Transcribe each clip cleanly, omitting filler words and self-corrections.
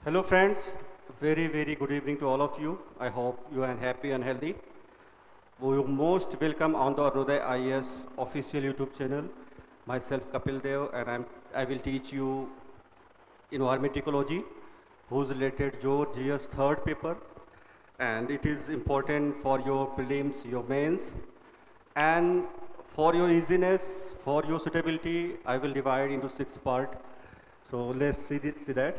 Hello friends, very good evening to all of you. I hope you are happy and healthy. We most welcome on the Arnoday IAS official YouTube channel. Myself Kapil Dev and I will teach you environment ecology, who's related your GS third paper, and it is important for your prelims, your mains, and for your easiness, for your suitability, I will divide into 6 parts. So let's see that.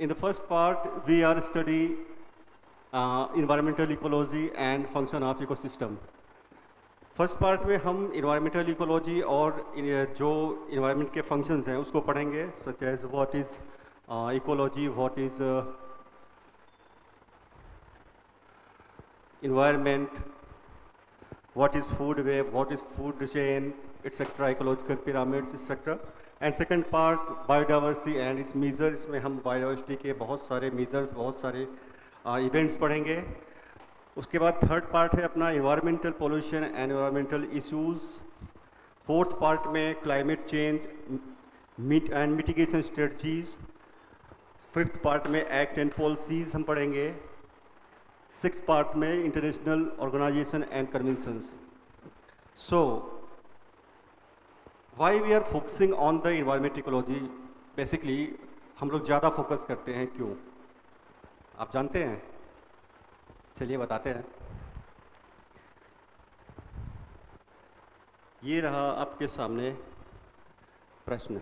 In the first part, we are study environmental ecology and function of ecosystem. First part में हम environmental ecology और जो environment के functions हैं उसको पढ़ेंगे, such as what is ecology, what is environment, what is food web, what is food chain, etc., ecological pyramids, etc. And second part, biodiversity and its measures. इसमें हम biodiversity के बहुत सारे measures, बहुत सारे events पढ़ेंगे. उसके बाद थर्ड पार्ट है अपना environmental pollution and environmental issues. Fourth part में climate change and mitigation strategies. Fifth part में act and policies हम पढ़ेंगे. सिक्स पार्ट में international organisation and conventions. So why we are focusing on the environment ecology, basically हम लोग ज़्यादा focus करते हैं, क्यों आप जानते हैं? चलिए बताते हैं. ये रहा आपके सामने प्रश्न.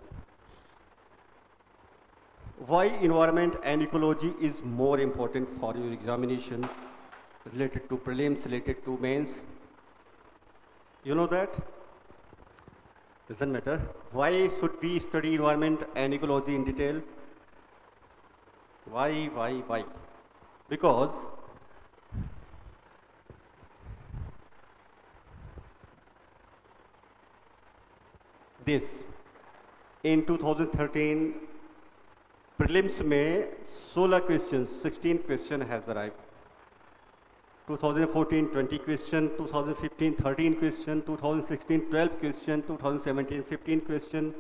Why environment and ecology is more important for your examination related to prelims, related to mains? You know that? Doesn't matter. Why should we study environment and ecology in detail? Why? Because this in 2013 prelims में 16 questions, 16 question has arrived. 2014 20 question, 2015 13 question, 2016 12 question, 2017 15 question,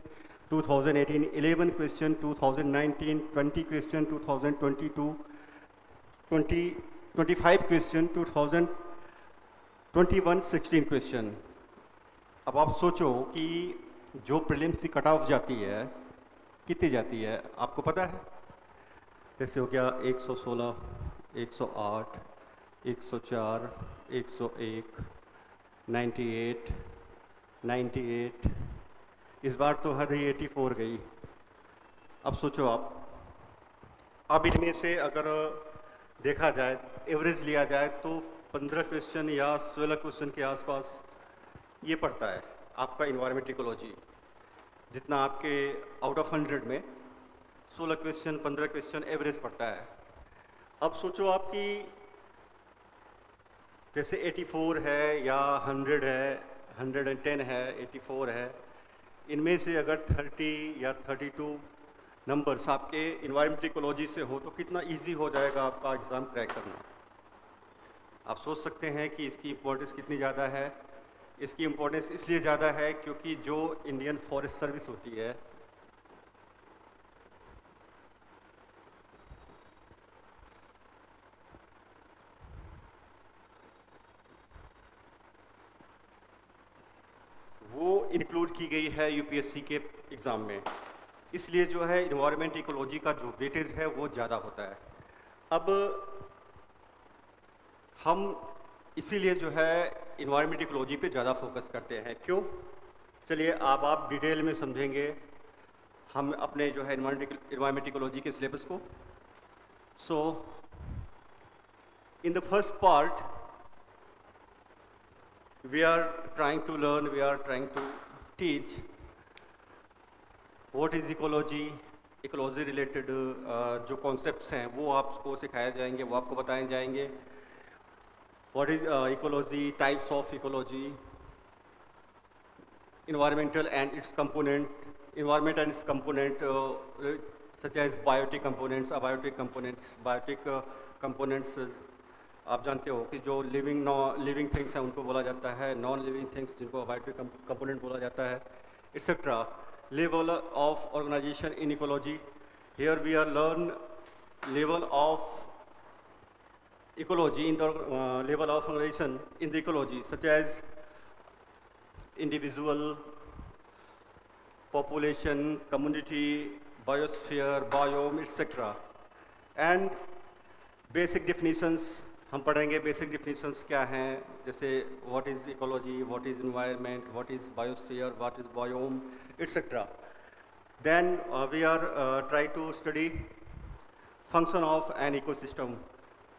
2018 11 question, 2019 20 question, 2022 25 question, 2021 16 question. अब आप सोचो कि जो prelims की cut off जाती है कितनी जाती है, आपको पता है? जैसे हो गया 116, 108, 104, 101, 98, 98. इस बार तो हद ही 84 गई. अब सोचो आप, अब इनमें से अगर देखा जाए, एवरेज लिया जाए तो 15 क्वेश्चन या 16 क्वेश्चन के आसपास ये पड़ता है आपका इन्वायरमेंट इकोलॉजी. जितना आपके आउट ऑफ 100 में 16 क्वेश्चन 15 क्वेश्चन एवरेज पड़ता है. अब सोचो आपकी जैसे 84 है या 100 है, 110 है, 84 है, इनमें से अगर 30 या 32 नंबर्स आपके इन्वायरमेंट इकोलॉजी से हो तो कितना इजी हो जाएगा आपका एग्ज़ाम क्रैक करना. आप सोच सकते हैं कि इसकी इम्पोर्टेंस कितनी ज़्यादा है. इसकी इम्पोर्टेंस इसलिए ज़्यादा है क्योंकि जो इंडियन फॉरेस्ट सर्विस होती है वो इंक्लूड की गई है यूपीएससी के एग्ज़ाम में. इसलिए जो है इन्वायरमेंट इकोलॉजी का जो वेटेज है वो ज़्यादा होता है. अब हम इसीलिए जो है इन्वायरमेंट इकोलॉजी पे ज़्यादा फोकस करते हैं. क्यों? चलिए अब आप डिटेल में समझेंगे हम अपने जो है इन्वायरमेंट इकोलॉजी के सिलेबस को. So in the first part we are trying to learn, we are trying to teach what is ecology, ecology related जो concepts हैं वो आपको सिखाए जाएंगे, वो आपको बताए जाएंगे. What is ecology, types of ecology, environmental and its component, environment and its component such as biotic components, abiotic components. Biotic components आप जानते हो कि जो लिविंग थिंग्स हैं उनको बोला जाता है, नॉन लिविंग थिंग्स जिनको अबायोटिक कंपोनेंट बोला जाता है, etcetera. level of organization in ecology. Here we are learn level of ecology in the level of organization in the ecology, such as individual, population, community, biosphere, biome, etc. And basic definitions हम पढ़ेंगे. Basic definitions क्या हैं, जैसे what is ecology, what is environment, what is biosphere, what is biome, etcetera. Then we are try to study function of an ecosystem.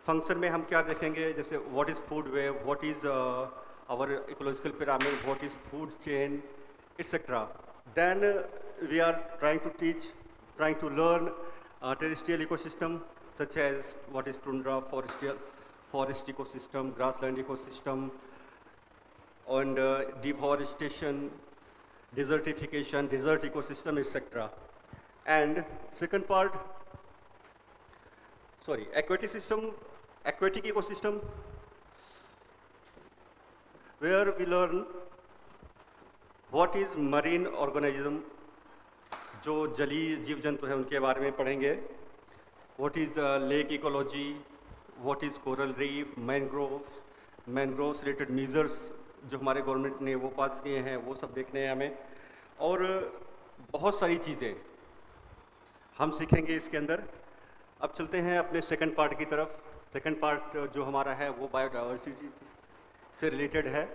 Function में हम क्या देखेंगे, जैसे what is food web, what is our ecological pyramid, what is food chain, etcetera. Then we are trying to learn terrestrial ecosystem, such as what is tundra, forest ecosystem, grassland ecosystem, and deforestation, desertification, desert ecosystem, etc. And second part, aquatic ecosystem, where we learn what is marine organism, जो जलीय जीव जंतु हैं उनके बारे में पढ़ेंगे. What is lake ecology, what is coral reef, mangroves related measures जो हमारे गवर्नमेंट ने वो पास किए हैं, वो सब देखने हैं हमें. और बहुत सारी चीज़ें हम सीखेंगे इसके अंदर. अब चलते हैं अपने सेकंड पार्ट की तरफ. सेकंड पार्ट जो हमारा है वो बायोडाइवर्सिटी से रिलेटेड है.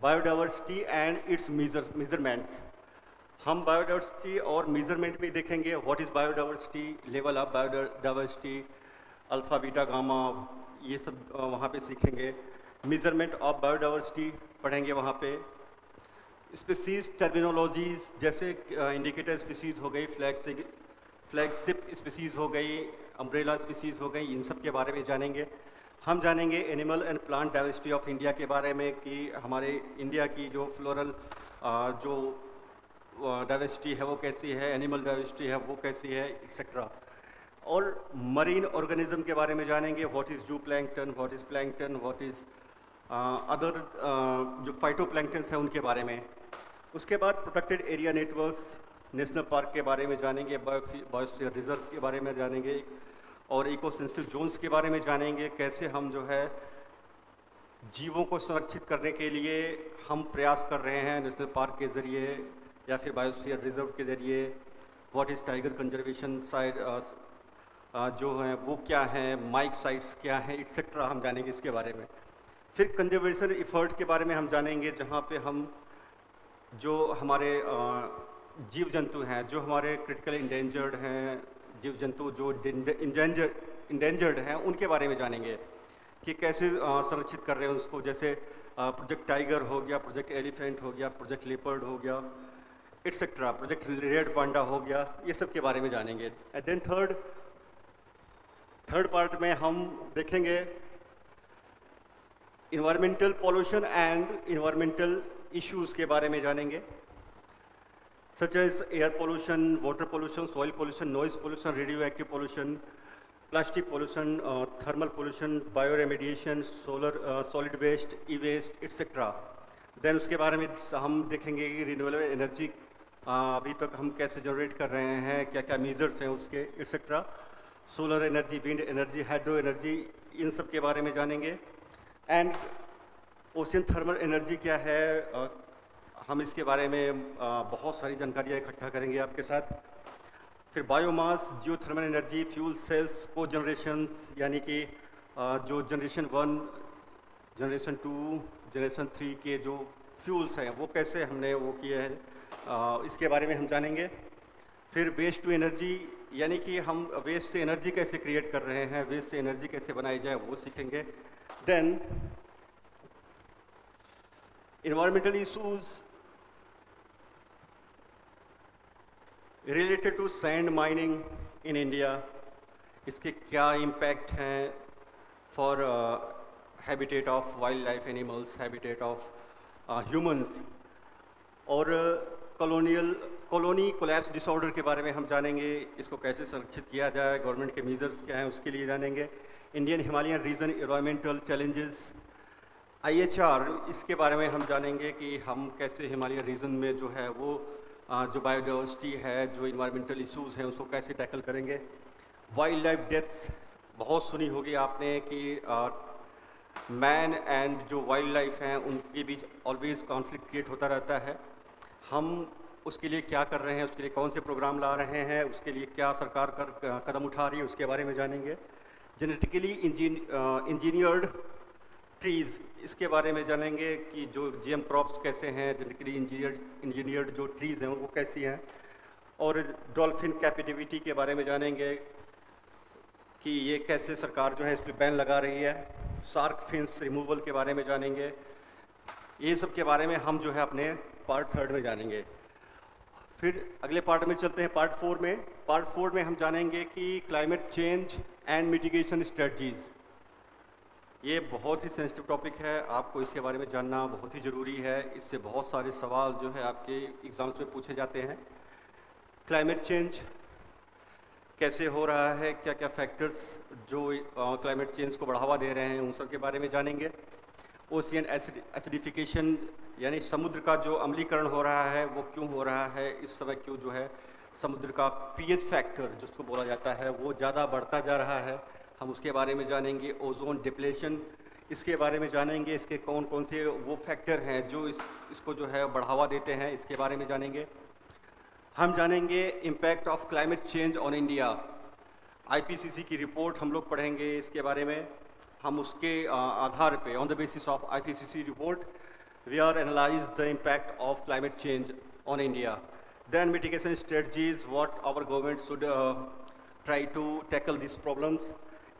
Biodiversity and it's measurements. हम बायोडाइवर्सिटी और मेजरमेंट में देखेंगे. What is biodiversity, level of biodiversity, alpha beta gamma, ये सब वहाँ पे सीखेंगे. मेजरमेंट ऑफ बायोडाइवर्सिटी पढ़ेंगे वहाँ पे. स्पीसीज टर्मिनोलॉजीज, जैसे इंडिकेटर स्पीसीज़ हो गई, फ्लैगशिप स्पीसीज़ हो गई, अम्ब्रेला स्पीसीज़ हो गई, इन सब के बारे में जानेंगे. हम जानेंगे animal and plant diversity of India के बारे में, कि हमारे इंडिया की जो फ्लोरल जो डाइवर्सिटी है वो कैसी है, एनिमल डाइवर्सिटी है वो कैसी है, एक्सेट्रा. और मरीन ऑर्गेनिज्म के बारे में जानेंगे. व्हाट इज़ जू plankton, what is plankton, what is other जो फाइटोप्लैंक्टन्स हैं उनके बारे में. उसके बाद protected area networks, national park के बारे में जानेंगे, बायोस्फीयर रिजर्व के बारे में जानेंगे, और इको सेंसिटिव जोन्स के बारे में जानेंगे. कैसे हम जो है जीवों को संरक्षित करने के लिए हम प्रयास कर रहे हैं नेशनल पार्क के ज़रिए या फिर बायोस्फीयर रिजर्व के ज़रिए. What is tiger conservation site जो हैं वो क्या हैं, माइक साइट्स क्या हैं, एटसेट्रा हम जानेंगे इसके बारे में. फिर कंजर्वेशन एफर्ट के बारे में हम जानेंगे, जहाँ पे हम जो हमारे जीव जंतु हैं, जो हमारे क्रिटिकल इंडेंजर्ड हैं, जीव जंतु जो इंडेंजर्ड हैं, उनके बारे में जानेंगे कि कैसे संरक्षित कर रहे हैं उसको. जैसे प्रोजेक्ट टाइगर हो गया, प्रोजेक्ट एलिफेंट हो गया, प्रोजेक्ट लेपर्ड हो गया, एटसेट्रा, प्रोजेक्ट रेड पांडा हो गया, ये सब के बारे में जानेंगे. एंड देन थर्ड पार्ट में हम देखेंगे environmental pollution and environmental issues के बारे में जानेंगे, such as air pollution, water pollution, soil pollution, noise pollution, radio active pollution, plastic pollution, thermal pollution, bio remediation, solid waste, e waste, etcetera. Then उसके बारे में हम देखेंगे कि रिन्यूएबल एनर्जी अभी तक हम कैसे जनरेट कर रहे हैं, क्या क्या मेजर्स हैं उसके, etcetera. Solar energy, wind energy, hydro energy, इन सब के बारे में जानेंगे. एंड ओशियन थर्मल एनर्जी क्या है, हम इसके बारे में बहुत सारी जानकारियाँ इकट्ठा करेंगे आपके साथ. फिर बायोमास, जियो थर्मल एनर्जी, फ्यूल सेल्स, को जनरेशंस, यानी कि जो जनरेशन 1, जनरेशन 2, जनरेशन 3 के जो फ्यूल्स हैं वो कैसे हमने वो किए हैं, इसके बारे में हम जानेंगे. फिर वेस्ट टू एनर्जी, यानी कि हम वेस्ट से एनर्जी कैसे क्रिएट कर रहे हैं, वेस्ट से एनर्जी कैसे बनाई जाए, वो सीखेंगे. Then environmental issues related to sand mining in India, इसके क्या इम्पैक्ट हैं for habitat of wild life animals, habitat of humans. और कॉलोनी कोलैप्स डिसऑर्डर के बारे में हम जानेंगे, इसको कैसे संरक्षित किया जाए, गवर्नमेंट के मेजर्स क्या हैं उसके लिए जानेंगे. Indian Himalayan region environmental challenges, IHR, इसके बारे में हम जानेंगे कि हम कैसे हिमालयन रीजन में जो है वो जो बायोडाइवर्सिटी है, जो इन्वायरमेंटल इश्यूज़ हैं, उसको कैसे टैकल करेंगे। वाइल्ड लाइफ डेथ्स बहुत सुनी होगी आपने कि मैन एंड जो वाइल्ड लाइफ हैं उनके बीच ऑलवेज कॉन्फ्लिक्ट क्रिएट होता रहता है। हम उसके लिए क्या कर रहे हैं, उसके लिए कौन से प्रोग्राम ला रहे हैं, उसके लिए क्या सरकार कदम उठा रही है, उसके बारे में जानेंगे। जेनेटिकली इंजीनियर्ड ट्रीज़, इसके बारे में जानेंगे कि जो जीएम क्रॉप्स कैसे हैं, जेनेटिकली इंजीनियर्ड जो ट्रीज़ हैं वो कैसी हैं। और डॉल्फिन कैपिटिविटी के बारे में जानेंगे कि ये कैसे सरकार जो है इस पर बैन लगा रही है। शार्क फिन्स रिमूवल के बारे में जानेंगे। ये सब के बारे में हम जो है अपने पार्ट 3 में जानेंगे। फिर अगले पार्ट में चलते हैं, पार्ट 4 में। पार्ट 4 में हम जानेंगे कि climate change and mitigation strategies, ये बहुत ही सेंसिटिव टॉपिक है, आपको इसके बारे में जानना बहुत ही ज़रूरी है। इससे बहुत सारे सवाल जो है आपके एग्ज़ाम्स में पूछे जाते हैं। क्लाइमेट चेंज कैसे हो रहा है, क्या क्या फैक्टर्स जो क्लाइमेट चेंज को बढ़ावा दे रहे हैं, उन सब के बारे में जानेंगे। ओशियन एसिडिफिकेशन यानी समुद्र का जो अम्लीकरण हो रहा है वो क्यों हो रहा है, इस समय क्यों जो है समुद्र का पीएच फैक्टर जिसको बोला जाता है वो ज़्यादा बढ़ता जा रहा है, हम उसके बारे में जानेंगे। ओजोन डिप्लेशन, इसके बारे में जानेंगे, इसके कौन कौन से वो फैक्टर हैं जो इसको जो है बढ़ावा देते हैं, इसके बारे में जानेंगे। हम जानेंगे impact of climate change on India, IPCC की रिपोर्ट हम लोग पढ़ेंगे इसके बारे में। हम उसके आधार पे, on the basis of IPCC report, we are analyse the impact of climate change on India. Then mitigation strategies, what our government should try to tackle this problems.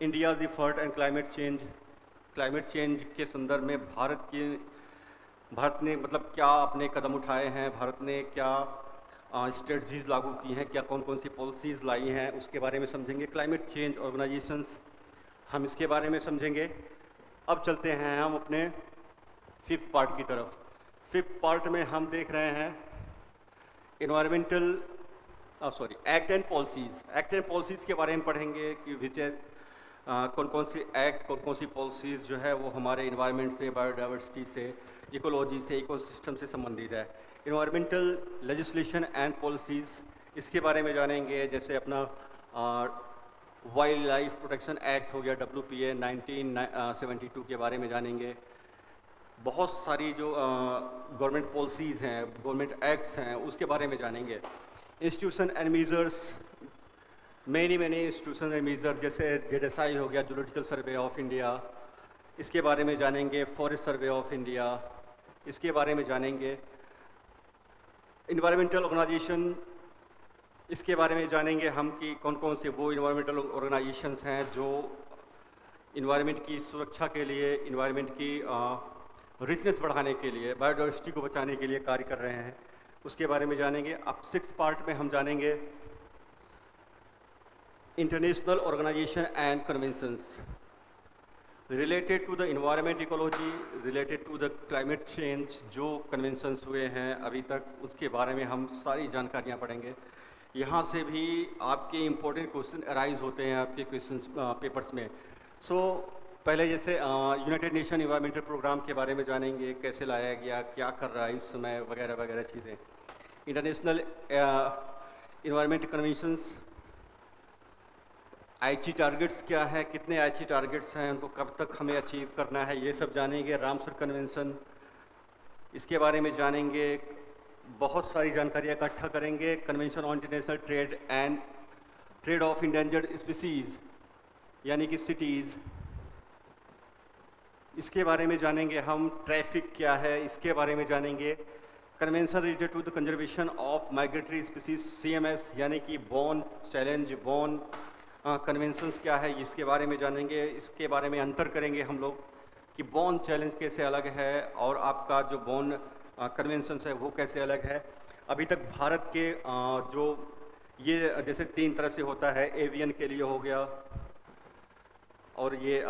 India the effort and climate change के संदर्भ में भारत ने मतलब क्या अपने कदम उठाए हैं, भारत ने क्या स्ट्रेटजीज लागू की हैं, क्या कौन कौन सी पॉलिसीज़ लाई हैं, उसके बारे में समझेंगे। क्लाइमेट चेंज ऑर्गेनाइजेशंस, हम इसके बारे में समझेंगे। अब चलते हैं हम अपने 5th पार्ट की तरफ। 5th पार्ट में हम देख रहे हैं एक्ट एंड पॉलिसीज़ के बारे में पढ़ेंगे कि विच कौन कौन सी एक्ट, कौन कौन सी पॉलिसीज़ जो है वो हमारे इन्वायरमेंट से, बायोडाइवर्सिटी से, इकोलॉजी से, इकोसिस्टम से संबंधित है। इन्वायरमेंटल लेजिस्लेशन एंड पॉलिसीज़, इसके बारे में जानेंगे। जैसे अपना वाइल्ड लाइफ प्रोटेक्शन एक्ट हो गया, WPA 1972 के बारे में जानेंगे। बहुत सारी जो गवर्नमेंट पॉलिसीज़ हैं, गवर्नमेंट एक्ट्स हैं, उसके बारे में जानेंगे। Institution and measures, many institution and measure, जैसे ZSI हो गया, जूलॉजिकल सर्वे ऑफ इंडिया, इसके बारे में जानेंगे। फॉरेस्ट सर्वे ऑफ इंडिया, इसके बारे में जानेंगे। इन्वायरमेंटल ऑर्गेनाइजेशन, इसके बारे में जानेंगे हम कि कौन कौन से वो इन्वायरमेंटल ऑर्गेनाइजेशंस हैं जो इन्वायरमेंट की सुरक्षा के लिए, इन्वायरमेंट की रिचनेस बढ़ाने के लिए, बायोडाइवर्सिटी को बचाने के लिए कार्य कर रहे हैं, उसके बारे में जानेंगे। अब 6th पार्ट में हम जानेंगे international organisation and conventions related to the environment, ecology, related to the climate change, जो कन्वेंशंस हुए हैं अभी तक, उसके बारे में हम सारी जानकारियाँ पढ़ेंगे। यहाँ से भी आपके इम्पोर्टेंट क्वेश्चन अराइज होते हैं आपके क्वेश्चन पेपर्स में। पहले जैसे यूनाइटेड नेशन इन्वायरमेंटल प्रोग्राम के बारे में जानेंगे, कैसे लाया गया, क्या कर रहा है इस समय, वगैरह वगैरह चीज़ें। इंटरनेशनल इन्वायरमेंट कन्वेंशंस, आईची टारगेट्स क्या है, कितने आईची टारगेट्स हैं, उनको कब तक हमें अचीव करना है, ये सब जानेंगे। रामसर कन्वेंशन, इसके बारे में जानेंगे। बहुत सारी जानकारी इकट्ठा करेंगे। Convention on international trade and trade off endangered species यानी कि सिटीज़, इसके बारे में जानेंगे हम। ट्रैफिक क्या है, इसके बारे में जानेंगे। Convention related to the conservation of migratory species, CMS यानी कि बॉर्न चैलेंज, बॉर्न कन्वेंशंस क्या है, इसके बारे में जानेंगे। इसके बारे में अंतर करेंगे हम लोग कि बॉर्न चैलेंज कैसे अलग है और आपका जो बॉर्न कन्वेंशंस है वो कैसे अलग है। अभी तक भारत के जो ये जैसे 3 तरह से होता है, एवियन के लिए हो गया, और ये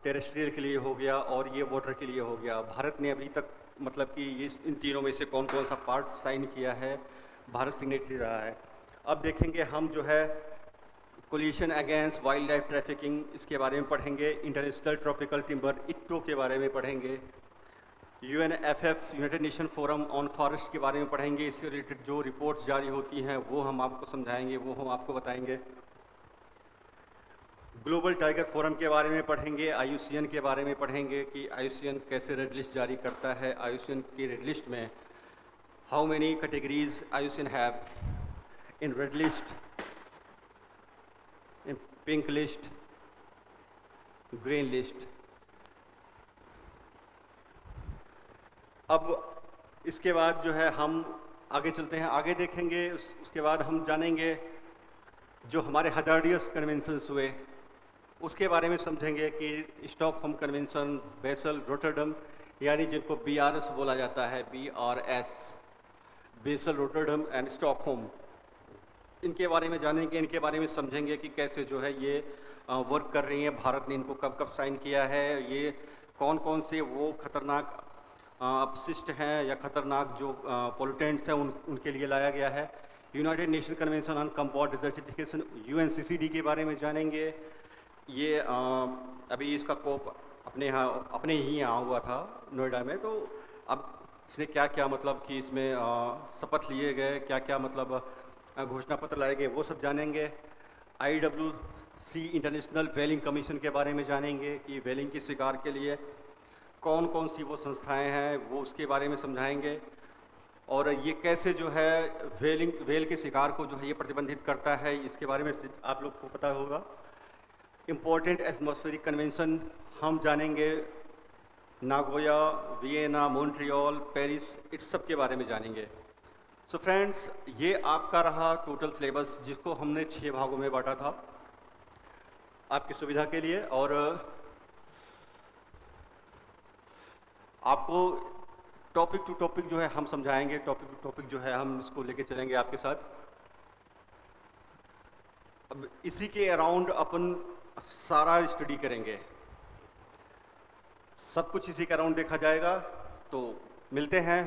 टेरेस्ट्रियल के लिए हो गया, और ये वाटर के लिए हो गया। भारत ने अभी तक मतलब कि ये इन तीनों में से कौन कौन सा पार्ट साइन किया है, भारत सिग्नेटरी रहा है। अब देखेंगे हम जो है coalition against wild life trafficking, इसके बारे में पढ़ेंगे। इंटरनेशनल ट्रॉपिकल टिम्बर, ITTO के बारे में पढ़ेंगे। UNFF United nation forum on forest के बारे में पढ़ेंगे। इससे रिलेटेड जो रिपोर्ट्स जारी होती हैं वो हम आपको समझाएंगे, वो हम आपको बताएंगे। ग्लोबल टाइगर फोरम के बारे में पढ़ेंगे, IUCN के बारे में पढ़ेंगे कि IUCN कैसे रेड लिस्ट जारी करता है। IUCN की रेड लिस्ट में how many categories IUCN have in red list, in pink list, green list. अब इसके बाद जो है हम आगे चलते हैं, आगे देखेंगे। उसके बाद हम जानेंगे जो हमारे हजार्डियस कन्वेंशंस हुए उसके बारे में समझेंगे कि स्टॉकहोम कन्वेंशन, बेसल, रोटरडम, यानी जिनको BRS बोला जाता है, BRS, Basel, Rotterdam and Stockholm, इनके बारे में जानेंगे, इनके बारे में समझेंगे कि कैसे जो है ये वर्क कर रही हैं। भारत ने इनको कब कब साइन किया है, ये कौन कौन से वो खतरनाक अपशिष्ट हैं या खतरनाक जो पोल्यूटेंट्स हैं उनके लिए लाया गया है। United nation convention on compound desertification, UNCCD के बारे में जानेंगे। ये अभी इसका कोप अपने ही यहाँ हुआ था नोएडा में, तो अब इसने क्या क्या मतलब कि इसमें शपथ लिए गए, क्या क्या मतलब घोषणा पत्र लाए गए, वो सब जानेंगे। IWC इंटरनेशनल व्हेलिंग कमीशन के बारे में जानेंगे कि व्हेलिंग की शिकार के लिए कौन कौन सी वो संस्थाएं हैं, वो उसके बारे में समझाएंगे। और ये कैसे जो है व्हेल के शिकार को जो है ये प्रतिबंधित करता है, इसके बारे में आप लोग को पता होगा। इम्पोर्टेंट एटमॉस्फेरिक कन्वेंशन हम जानेंगे, नागोया, वियना, मॉन्ट्रियल, पेरिस, इस सब के बारे में जानेंगे। सो फ्रेंड्स, ये आपका रहा टोटल सिलेबस, जिसको हमने 6 भागों में बांटा था आपकी सुविधा के लिए। और आपको टॉपिक टू टॉपिक जो है हम समझाएंगे, टॉपिक टू टॉपिक जो है हम इसको लेके चलेंगे आपके साथ। अब इसी के अराउंड अपन सारा स्टडी करेंगे, सब कुछ इसी के अराउंड देखा जाएगा। तो मिलते हैं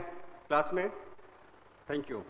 क्लास में। Thank you.